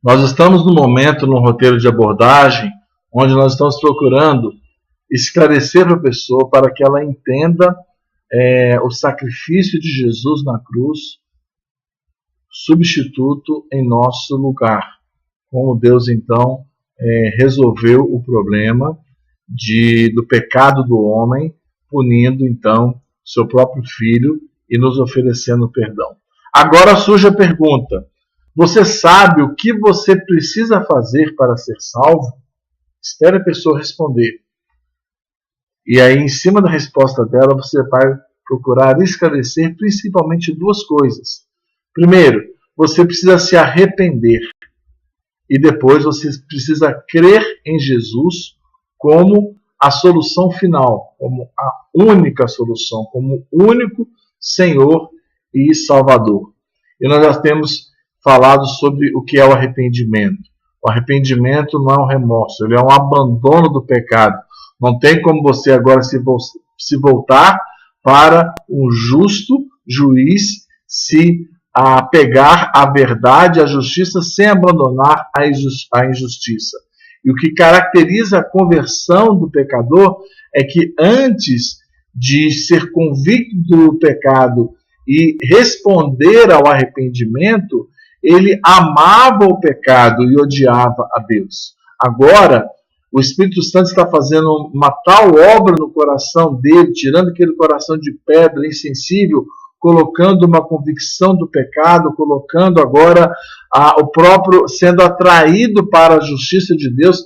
Nós estamos no momento, num roteiro de abordagem, onde nós estamos procurando esclarecer para a pessoa para que ela entenda o sacrifício de Jesus na cruz, substituto em nosso lugar. Como Deus, então, resolveu o problema do pecado do homem, punindo, então, seu próprio filho e nos oferecendo perdão. Agora surge a pergunta: você sabe o que você precisa fazer para ser salvo? Espere a pessoa responder. E aí, em cima da resposta dela, você vai procurar esclarecer principalmente duas coisas. Primeiro, você precisa se arrepender. E depois você precisa crer em Jesus como a solução final, como a única solução, como o único Senhor e Salvador. E nós já temos falado sobre o que é o arrependimento. O arrependimento não é um remorso, ele é um abandono do pecado. Não tem como você agora se voltar para um justo juiz, se apegar à verdade, à justiça, sem abandonar a injustiça. E o que caracteriza a conversão do pecador é que antes de ser convicto do pecado e responder ao arrependimento, ele amava o pecado e odiava a Deus. Agora, o Espírito Santo está fazendo uma tal obra no coração dele, tirando aquele coração de pedra, insensível, colocando uma convicção do pecado, colocando agora o próprio, sendo atraído para a justiça de Deus,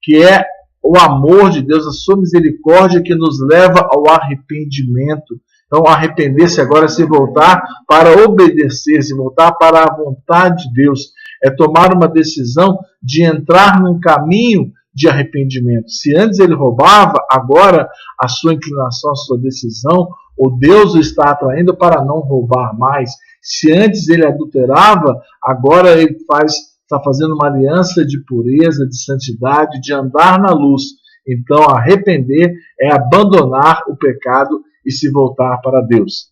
que é o amor de Deus, a sua misericórdia que nos leva ao arrependimento. Então, arrepender-se agora é se voltar para obedecer, se voltar para a vontade de Deus. É tomar uma decisão de entrar num caminho de arrependimento. Se antes ele roubava, agora a sua inclinação, a sua decisão, ou Deus o está atraindo para não roubar mais. Se antes ele adulterava, agora ele está fazendo uma aliança de pureza, de santidade, de andar na luz. Então, arrepender é abandonar o pecado e se voltar para Deus.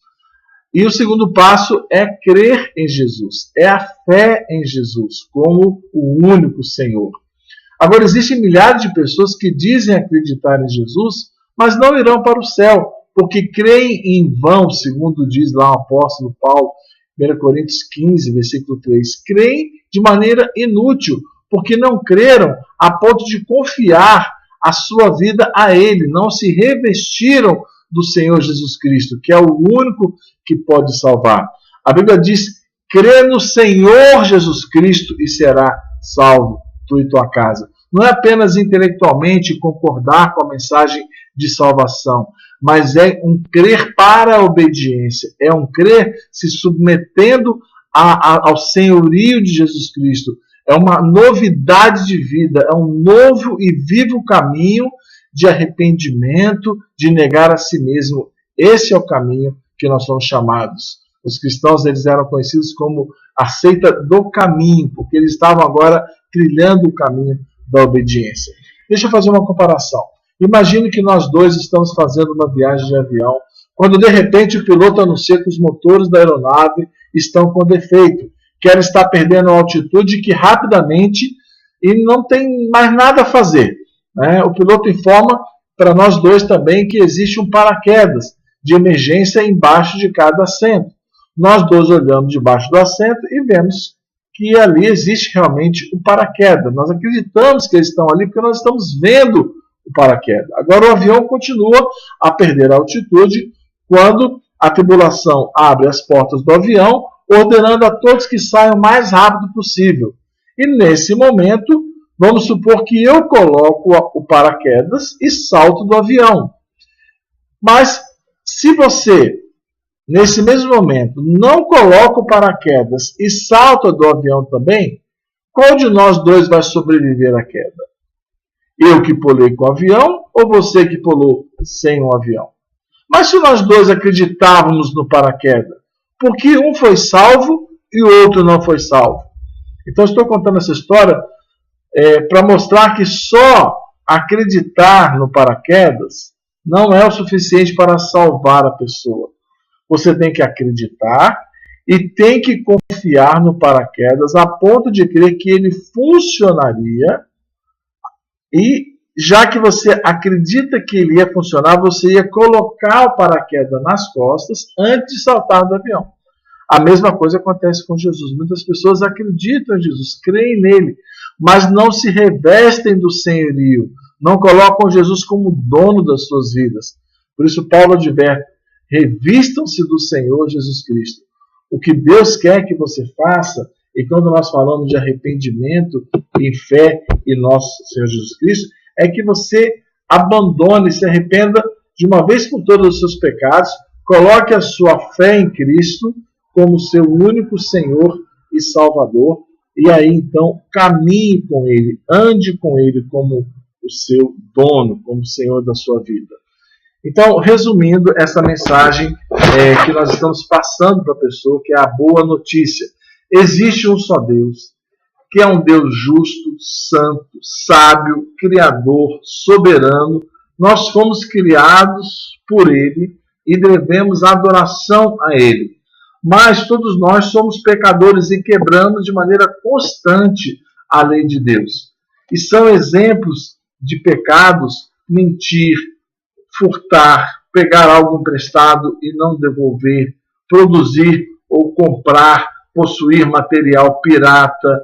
E o segundo passo é crer em Jesus, é a fé em Jesus como o único Senhor. Agora, existem milhares de pessoas que dizem acreditar em Jesus, mas não irão para o céu, porque creem em vão, segundo diz lá o apóstolo Paulo, 1 Coríntios 15, versículo 3. Creem de maneira inútil, porque não creram a ponto de confiar a sua vida a Ele, não se revestiram do Senhor Jesus Cristo, que é o único que pode salvar. A Bíblia diz: crê no Senhor Jesus Cristo e será salvo, tu e tua casa. Não é apenas intelectualmente concordar com a mensagem de salvação, mas é um crer para a obediência, é um crer se submetendo ao senhorio de Jesus Cristo. É uma novidade de vida, é um novo e vivo caminho de arrependimento, de negar a si mesmo. Esse é o caminho que nós somos chamados. Os cristãos, eles eram conhecidos como a seita do caminho, porque eles estavam agora trilhando o caminho da obediência. Deixa eu fazer uma comparação. Imagine que nós dois estamos fazendo uma viagem de avião, quando de repente o piloto anuncia que os motores da aeronave estão com defeito, que ela está perdendo a altitude e que rapidamente e não tem mais nada a fazer. O piloto informa para nós dois também que existe um paraquedas de emergência embaixo de cada assento. Nós dois olhamos debaixo do assento e vemos que ali existe realmente um paraquedas. Nós acreditamos que eles estão ali porque nós estamos vendo o paraquedas. Agora o avião continua a perder a altitude quando a tripulação abre as portas do avião, ordenando a todos que saiam o mais rápido possível. E nesse momento, vamos supor que eu coloco o paraquedas e salto do avião. Mas se você, nesse mesmo momento, não coloca o paraquedas e salta do avião também, qual de nós dois vai sobreviver à queda? Eu que pulei com o avião ou você que pulou sem o avião? Mas se nós dois acreditávamos no paraquedas, por que um foi salvo e o outro não foi salvo? Então estou contando essa história para mostrar que só acreditar no paraquedas não é o suficiente para salvar a pessoa. Você tem que acreditar e tem que confiar no paraquedas a ponto de crer que ele funcionaria, e já que você acredita que ele ia funcionar, você ia colocar o paraquedas nas costas antes de saltar do avião. A mesma coisa acontece com Jesus. Muitas pessoas acreditam em Jesus, creem nele, mas não se revestem do senhorio, não colocam Jesus como dono das suas vidas. Por isso Paulo adverte: revistam-se do Senhor Jesus Cristo. O que Deus quer que você faça, e quando nós falamos de arrependimento e fé em nosso Senhor Jesus Cristo, é que você abandone, se arrependa de uma vez por todas dos seus pecados, coloque a sua fé em Cristo como seu único Senhor e Salvador, e aí então caminhe com Ele, ande com Ele como o seu dono, como Senhor da sua vida. Então, resumindo essa mensagem que nós estamos passando para a pessoa, que é a boa notícia. Existe um só Deus, que é um Deus justo, santo, sábio, criador, soberano. Nós fomos criados por Ele e devemos adoração a Ele. Mas todos nós somos pecadores e quebramos de maneira constante a lei de Deus. E são exemplos de pecados: mentir, furtar, pegar algo emprestado e não devolver, produzir ou comprar, possuir material pirata,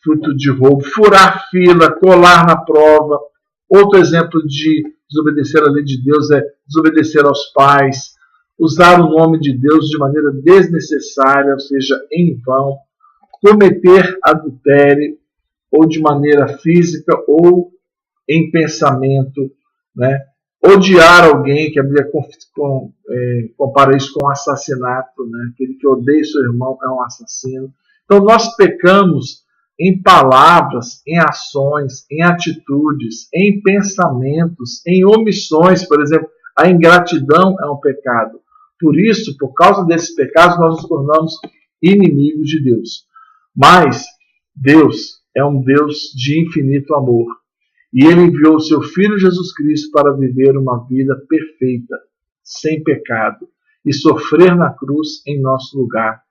fruto de roubo, furar fila, colar na prova. Outro exemplo de desobedecer a lei de Deus é desobedecer aos pais, usar o nome de Deus de maneira desnecessária, ou seja, em vão, cometer adultério, ou de maneira física ou em pensamento, odiar alguém, que a Bíblia compara isso com assassinato, aquele que odeia seu irmão é um assassino. Então nós pecamos em palavras, em ações, em atitudes, em pensamentos, em omissões. Por exemplo, a ingratidão é um pecado. Por isso, por causa desses pecados, nós nos tornamos inimigos de Deus. Mas Deus é um Deus de infinito amor. E Ele enviou o seu Filho Jesus Cristo para viver uma vida perfeita, sem pecado, e sofrer na cruz em nosso lugar,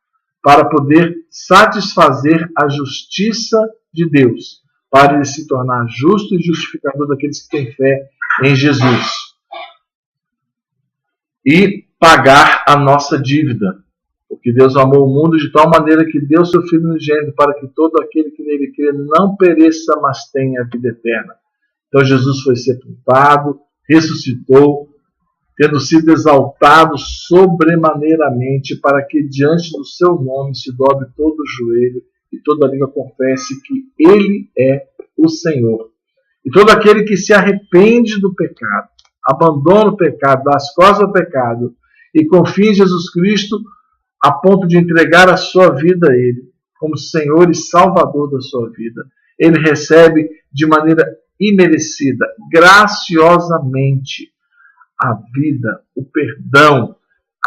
para poder satisfazer a justiça de Deus, para Ele se tornar justo e justificador daqueles que têm fé em Jesus. E pagar a nossa dívida, porque Deus amou o mundo de tal maneira que deu seu Filho unigênito para que todo aquele que nele crê não pereça, mas tenha a vida eterna. Então Jesus foi sepultado, ressuscitou, tendo sido exaltado sobremaneiramente, para que diante do seu nome se dobre todo o joelho e toda língua confesse que Ele é o Senhor. E todo aquele que se arrepende do pecado, abandona o pecado, dá as costas ao pecado e confia em Jesus Cristo a ponto de entregar a sua vida a Ele como Senhor e Salvador da sua vida, ele recebe de maneira imerecida, graciosamente, a vida, o perdão,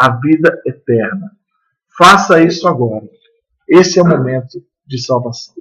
a vida eterna. Faça isso agora. Esse é o momento de salvação.